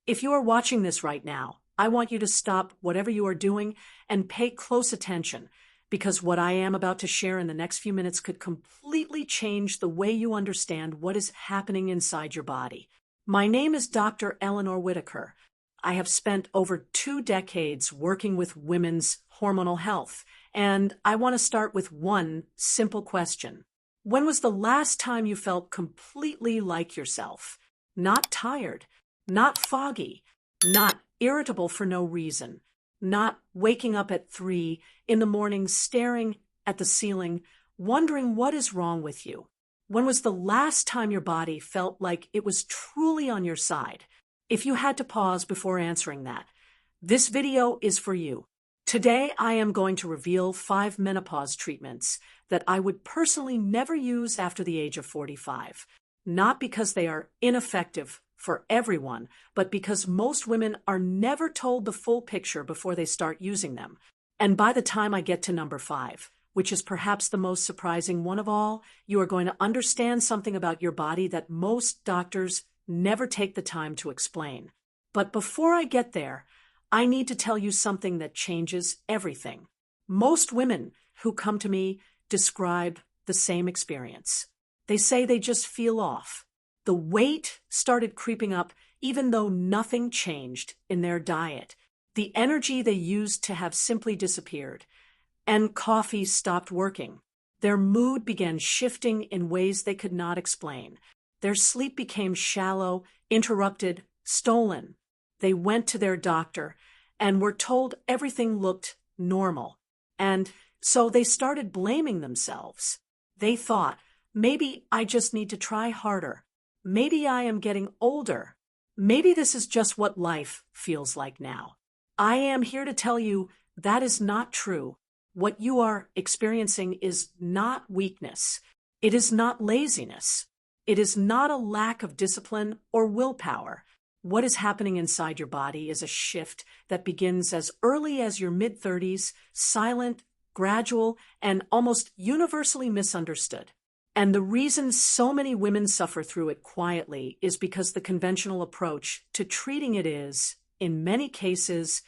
If you are watching this right now, I want you to stop whatever you are doing and pay close attention, because what I am about to share in the next few minutes could completely change the way you understand what is happening inside your body. My name is Dr. Eleanor Whitaker. I have spent over 2 decades working with women's hormonal health, and I want to start with one simple question. When was the last time you felt completely like yourself? Not tired, not foggy, not irritable for no reason, not waking up at 3 in the morning staring at the ceiling, wondering what is wrong with you. When was the last time your body felt like it was truly on your side? If you had to pause before answering that, this video is for you. Today, I am going to reveal 5 menopause treatments that I would personally never use after the age of 45. Not because they are ineffective for everyone, but because most women are never told the full picture before they start using them. And by the time I get to number 5, which is perhaps the most surprising one of all, you are going to understand something about your body that most doctors never take the time to explain. But before I get there, I need to tell you something that changes everything. Most women who come to me describe the same experience. They say they just feel off. The weight started creeping up even though nothing changed in their diet. The energy they used to have simply disappeared. And coffee stopped working. Their mood began shifting in ways they could not explain. Their sleep became shallow, interrupted, stolen. They went to their doctor and were told everything looked normal. And so they started blaming themselves. They thought, maybe I just need to try harder. Maybe I am getting older. Maybe this is just what life feels like now. I am here to tell you that is not true. What you are experiencing is not weakness. It is not laziness. It is not a lack of discipline or willpower. What is happening inside your body is a shift that begins as early as your mid-30s, silent, gradual, and almost universally misunderstood. And the reason so many women suffer through it quietly is because the conventional approach to treating it is, in many cases,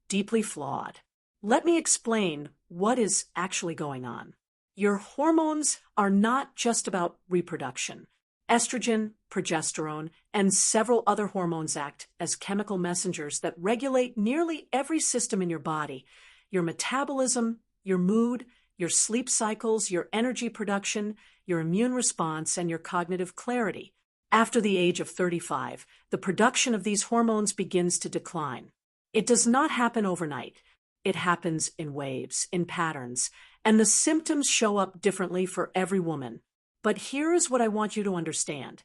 deeply flawed. Let me explain what is actually going on. Your hormones are not just about reproduction. Estrogen, progesterone, and several other hormones act as chemical messengers that regulate nearly every system in your body: your metabolism, your mood, your sleep cycles, your energy production, your immune response, and your cognitive clarity. After the age of 35, the production of these hormones begins to decline. It does not happen overnight. It happens in waves, in patterns, and the symptoms show up differently for every woman. But here is what I want you to understand.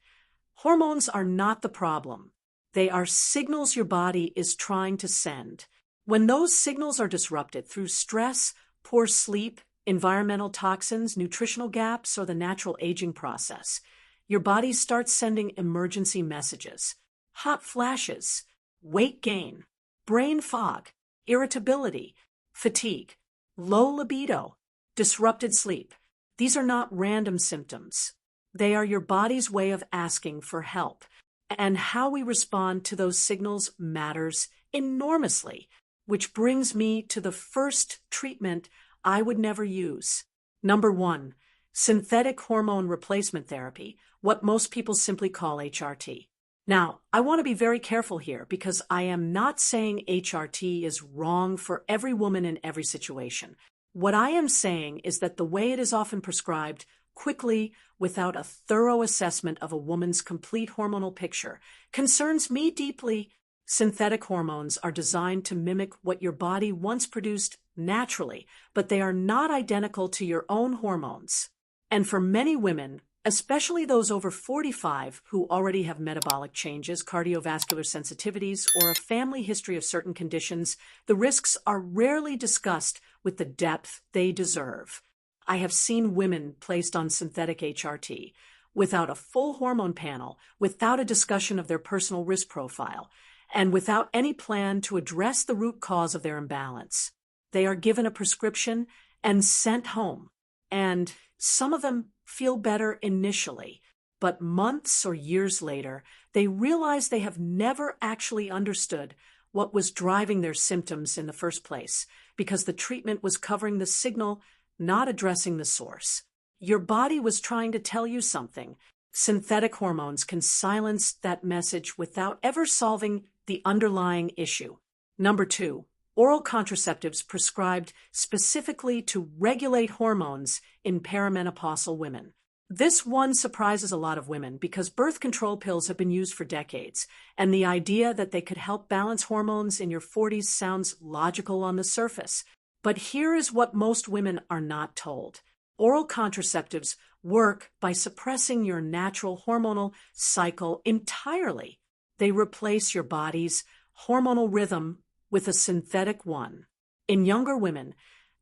Hormones are not the problem. They are signals your body is trying to send. When those signals are disrupted through stress, poor sleep, environmental toxins, nutritional gaps, or the natural aging process, your body starts sending emergency messages: hot flashes, weight gain, brain fog, irritability, fatigue, low libido, disrupted sleep. These are not random symptoms. They are your body's way of asking for help. And how we respond to those signals matters enormously, which brings me to the first treatment I would never use. Number 1, synthetic hormone replacement therapy, what most people simply call HRT. Now, I want to be very careful here because I am not saying HRT is wrong for every woman in every situation. What I am saying is that the way it is often prescribed quickly, without a thorough assessment of a woman's complete hormonal picture, concerns me deeply. Synthetic hormones are designed to mimic what your body once produced naturally, but they are not identical to your own hormones. And for many women, especially those over 45 who already have metabolic changes, cardiovascular sensitivities, or a family history of certain conditions, the risks are rarely discussed with the depth they deserve. I have seen women placed on synthetic HRT without a full hormone panel, without a discussion of their personal risk profile, and without any plan to address the root cause of their imbalance. They are given a prescription and sent home, and some of them feel better initially, But months or years later, they realize they have never actually understood what was driving their symptoms in the first place, because the treatment was covering the signal, not addressing the source. Your body was trying to tell you something. Synthetic hormones can silence that message without ever solving the underlying issue. Number 2, oral contraceptives prescribed specifically to regulate hormones in perimenopausal women. This one surprises a lot of women because birth control pills have been used for decades, and the idea that they could help balance hormones in your 40s sounds logical on the surface. But here is what most women are not told. Oral contraceptives work by suppressing your natural hormonal cycle entirely. They replace your body's hormonal rhythm with a synthetic one. In younger women,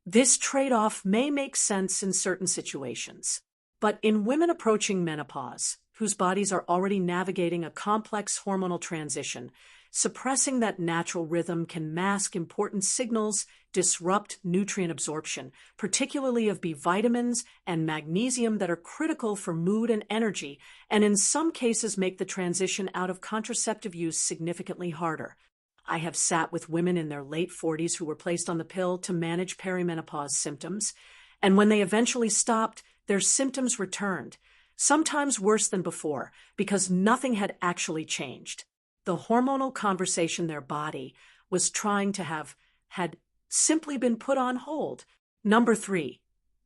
this trade-off may make sense in certain situations. But in women approaching menopause, whose bodies are already navigating a complex hormonal transition, suppressing that natural rhythm can mask important signals, disrupt nutrient absorption, particularly of B vitamins and magnesium that are critical for mood and energy, and in some cases make the transition out of contraceptive use significantly harder. I have sat with women in their late 40s who were placed on the pill to manage perimenopause symptoms, and when they eventually stopped, their symptoms returned, sometimes worse than before, because nothing had actually changed. The hormonal conversation their body was trying to have had simply been put on hold. Number 3,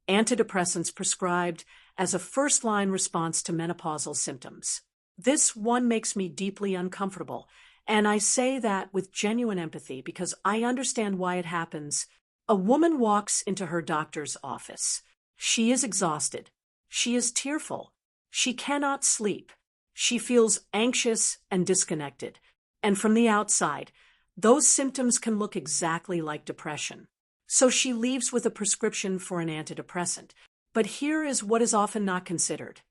antidepressants prescribed as a first-line response to menopausal symptoms. This one makes me deeply uncomfortable, and I say that with genuine empathy because I understand why it happens. A woman walks into her doctor's office. She is exhausted. She is tearful. She cannot sleep. She feels anxious and disconnected. And from the outside, those symptoms can look exactly like depression. So she leaves with a prescription for an antidepressant. But here is what is often not considered.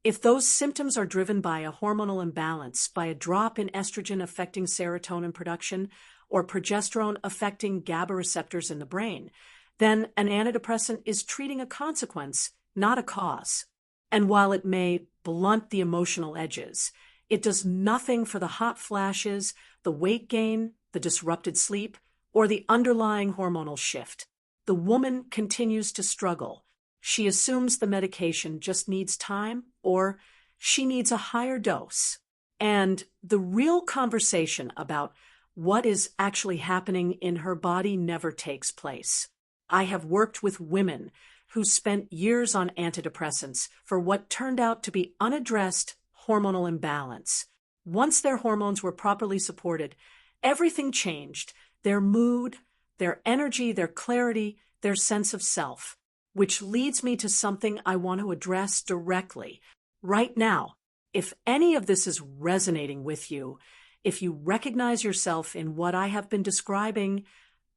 If those symptoms are driven by a hormonal imbalance, by a drop in estrogen affecting serotonin production, or progesterone affecting GABA receptors in the brain, then an antidepressant is treating a consequence, not a cause. And while it may blunt the emotional edges, it does nothing for the hot flashes, the weight gain, the disrupted sleep, or the underlying hormonal shift. The woman continues to struggle. She assumes the medication just needs time, or she needs a higher dose. And the real conversation about what is actually happening in her body never takes place. I have worked with women who spent years on antidepressants for what turned out to be unaddressed hormonal imbalance. Once their hormones were properly supported, everything changed: their mood, their energy, their clarity, their sense of self, which leads me to something I want to address directly. Right now, if any of this is resonating with you, if you recognize yourself in what I have been describing,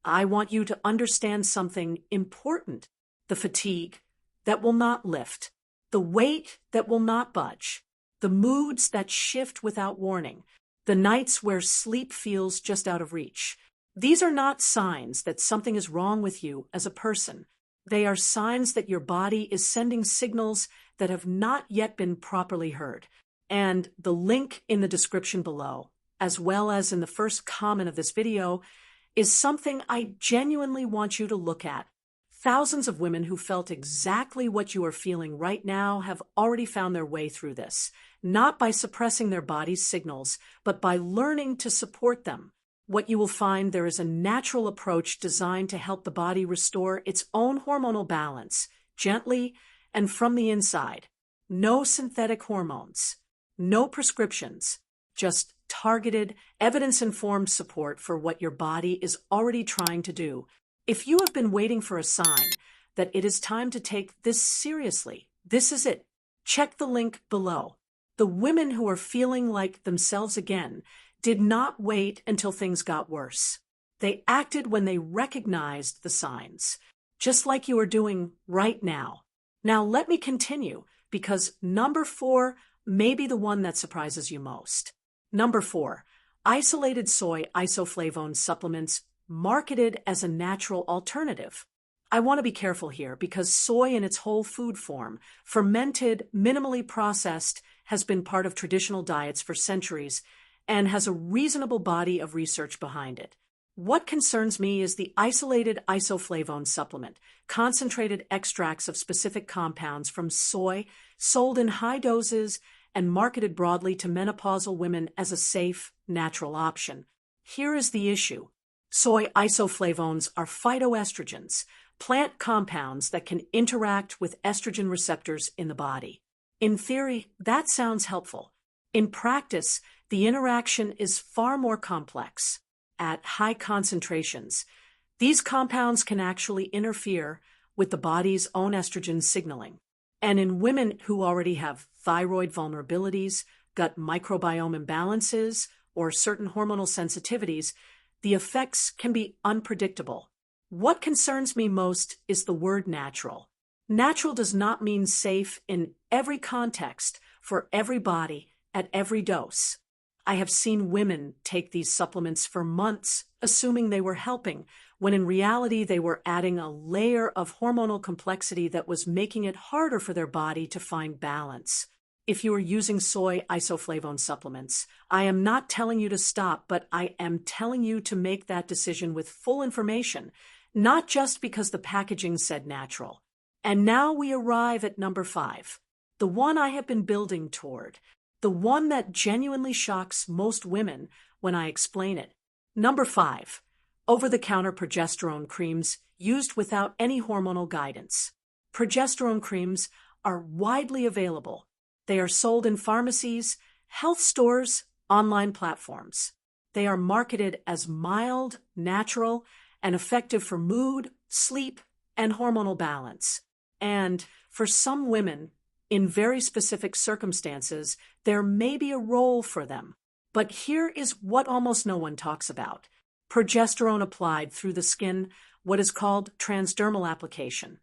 I want you to understand something important: the fatigue that will not lift, the weight that will not budge, the moods that shift without warning, the nights where sleep feels just out of reach. These are not signs that something is wrong with you as a person. They are signs that your body is sending signals that have not yet been properly heard. And the link in the description below, as well as in the first comment of this video, is something I genuinely want you to look at. Thousands of women who felt exactly what you are feeling right now have already found their way through this, not by suppressing their body's signals, but by learning to support them. What you will find, there is a natural approach designed to help the body restore its own hormonal balance, gently and from the inside. No synthetic hormones, no prescriptions, just targeted, evidence-informed support for what your body is already trying to do. If you have been waiting for a sign that it is time to take this seriously, this is it. Check the link below. The women who are feeling like themselves again did not wait until things got worse. They acted when they recognized the signs, just like you are doing right now. Now let me continue, because number 4 may be the one that surprises you most. Number 4, isolated soy isoflavone supplements marketed as a natural alternative. I want to be careful here because soy in its whole food form, fermented, minimally processed, has been part of traditional diets for centuries and has a reasonable body of research behind it. What concerns me is the isolated isoflavone supplement, concentrated extracts of specific compounds from soy, sold in high doses and marketed broadly to menopausal women as a safe, natural option. Here is the issue. Soy isoflavones are phytoestrogens, plant compounds that can interact with estrogen receptors in the body. In theory, that sounds helpful. In practice, the interaction is far more complex. At high concentrations, these compounds can actually interfere with the body's own estrogen signaling. And in women who already have thyroid vulnerabilities, gut microbiome imbalances, or certain hormonal sensitivities, the effects can be unpredictable. What concerns me most is the word natural. Natural does not mean safe in every context, for every body, at every dose. I have seen women take these supplements for months, assuming they were helping, when in reality they were adding a layer of hormonal complexity that was making it harder for their body to find balance. If you are using soy isoflavone supplements, I am not telling you to stop, but I am telling you to make that decision with full information, not just because the packaging said natural. And now we arrive at number 5, the one I have been building toward, the one that genuinely shocks most women when I explain it. Number 5, over-the-counter progesterone creams used without any hormonal guidance. Progesterone creams are widely available. They are sold in pharmacies, health stores, online platforms. They are marketed as mild, natural, and effective for mood, sleep, and hormonal balance. And for some women, in very specific circumstances, there may be a role for them. But here is what almost no one talks about. Progesterone applied through the skin, what is called transdermal application,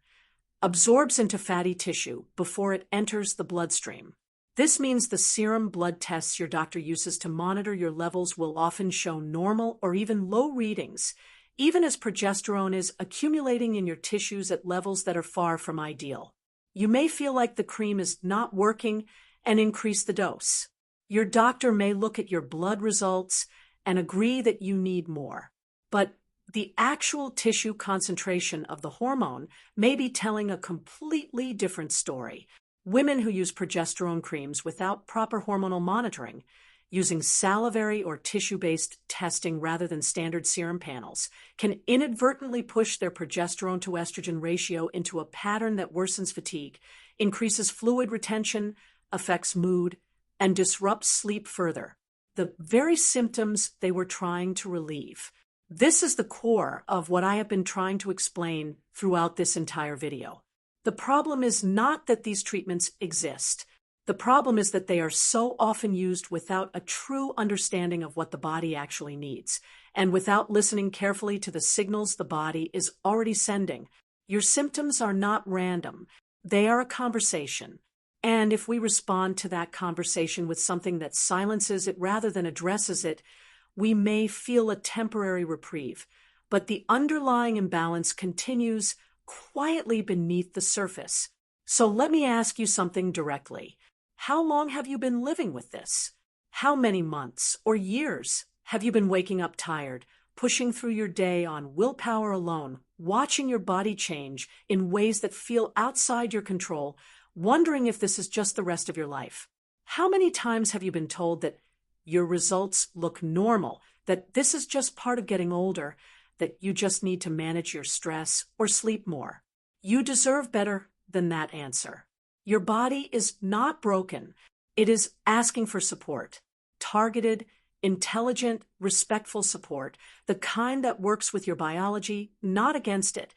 absorbs into fatty tissue before it enters the bloodstream. This means the serum blood tests your doctor uses to monitor your levels will often show normal or even low readings, even as progesterone is accumulating in your tissues at levels that are far from ideal. You may feel like the cream is not working and increase the dose. Your doctor may look at your blood results and agree that you need more. But the actual tissue concentration of the hormone may be telling a completely different story. Women who use progesterone creams without proper hormonal monitoring, using salivary or tissue-based testing rather than standard serum panels, can inadvertently push their progesterone to estrogen ratio into a pattern that worsens fatigue, increases fluid retention, affects mood, and disrupts sleep further. The very symptoms they were trying to relieve. This is the core of what I have been trying to explain throughout this entire video. The problem is not that these treatments exist. The problem is that they are so often used without a true understanding of what the body actually needs, and without listening carefully to the signals the body is already sending. Your symptoms are not random. They are a conversation. And if we respond to that conversation with something that silences it rather than addresses it, we may feel a temporary reprieve. But the underlying imbalance continues quietly beneath the surface. So let me ask you something directly. How long have you been living with this? How many months or years have you been waking up tired, pushing through your day on willpower alone, watching your body change in ways that feel outside your control, wondering if this is just the rest of your life? How many times have you been told that your results look normal, that this is just part of getting older, that you just need to manage your stress or sleep more? You deserve better than that answer. Your body is not broken. It is asking for support. Targeted, intelligent, respectful support. The kind that works with your biology, not against it.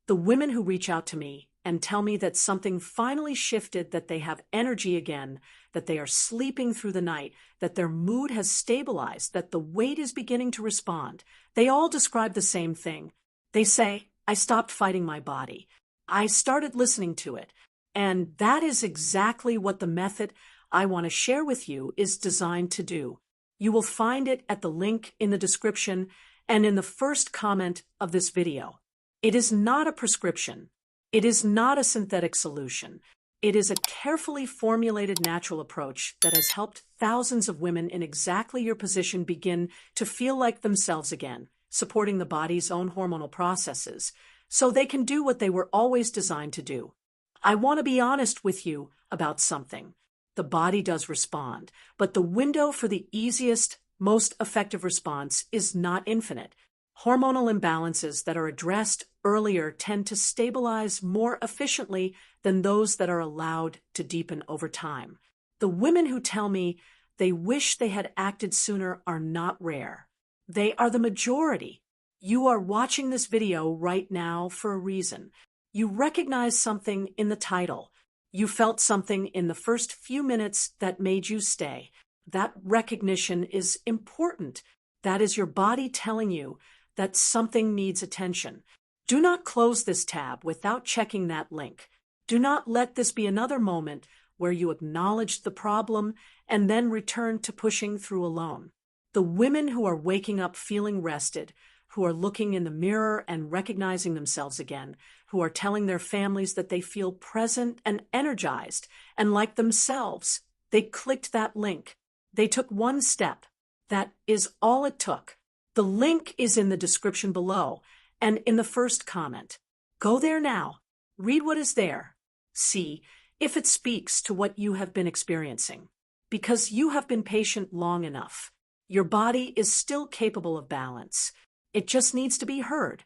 The women who reach out to me and tell me that something finally shifted, that they have energy again, that they are sleeping through the night, that their mood has stabilized, that the weight is beginning to respond, they all describe the same thing. They say, I stopped fighting my body. I started listening to it. And that is exactly what the method I want to share with you is designed to do. You will find it at the link in the description and in the first comment of this video. It is not a prescription. It is not a synthetic solution. It is a carefully formulated natural approach that has helped thousands of women in exactly your position begin to feel like themselves again, supporting the body's own hormonal processes, so they can do what they were always designed to do. I want to be honest with you about something. The body does respond, but the window for the easiest, most effective response is not infinite. Hormonal imbalances that are addressed earlier tend to stabilize more efficiently than those that are allowed to deepen over time. The women who tell me they wish they had acted sooner are not rare. They are the majority. You are watching this video right now for a reason. You recognize something in the title. You felt something in the first few minutes that made you stay. That recognition is important. That is your body telling you that something needs attention. Do not close this tab without checking that link. Do not let this be another moment where you acknowledge the problem and then return to pushing through alone. The women who are waking up feeling rested, who are looking in the mirror and recognizing themselves again, who are telling their families that they feel present and energized and like themselves, they clicked that link. They took one step. That is all it took. The link is in the description below and in the first comment. Go there now. Read what is there. See if it speaks to what you have been experiencing. Because you have been patient long enough. Your body is still capable of balance. It just needs to be heard.